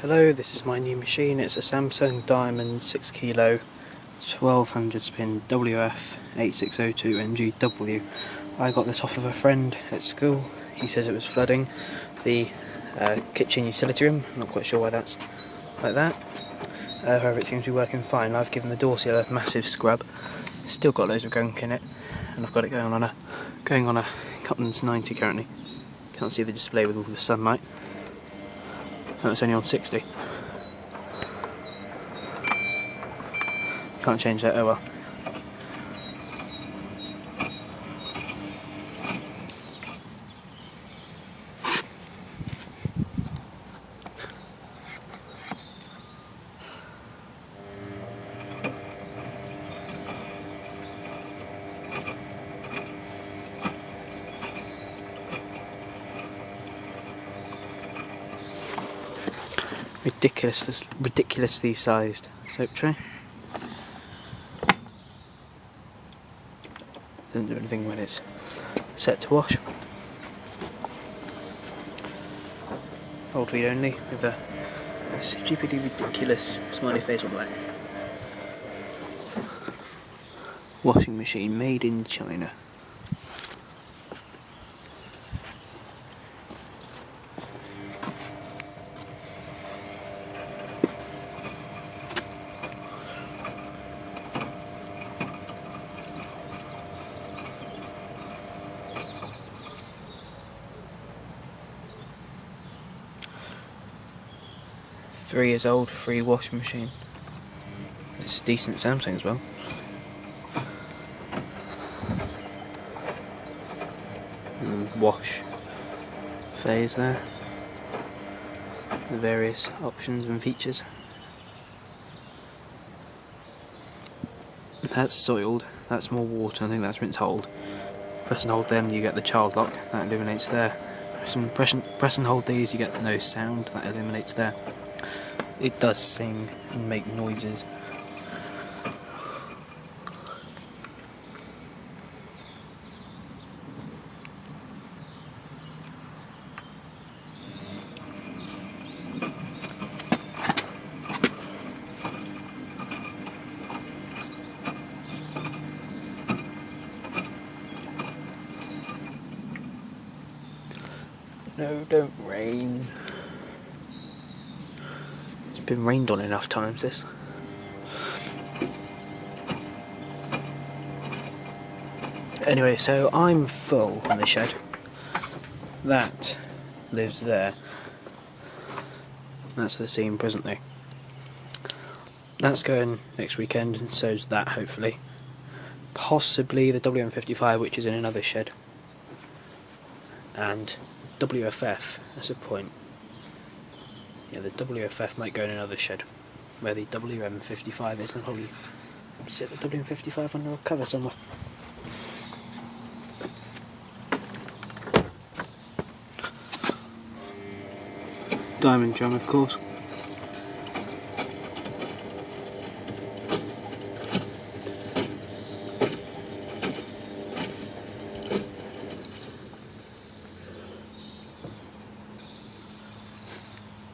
Hello, this is my new machine. It's a Samsung Diamond 6 kilo 1200 spin WF8602NGW. I got this off of a friend at school. He says it was flooding the kitchen utility room. I'm not quite sure why that's like that. However, it seems to be working fine. I've given the door seal a massive scrub. Still got loads of gunk in it, and I've got it going on a Cutlands 90 currently. Can't see the display with all the sunlight. Oh, it's only on 60. Can't change that, oh well. Ridiculously sized soap tray. Doesn't do anything when it's set to wash. Hold feed only with a stupidly ridiculous smiley face on the back. Washing machine made in China. Three years old, free washing machine. It's a decent Samsung as well. And wash phase there. The various options and features. That's soiled, that's more water, I think that's rinse hold. Press and hold them, you get the child lock, that illuminates there. Press and hold these, you get no sound, that illuminates there. It does sing and make noises. No, don't rain. It's been rained on enough times, this. Anyway, so I'm full in the shed. That lives there. That's the scene presently. That's going next weekend, and so's that, hopefully. Possibly the WM55, which is in another shed. And WFF, that's a point. Yeah, the WFF might go in another shed, where the WM55 is, and probably sit the WM55 under a cover somewhere. Diamond drum, of course.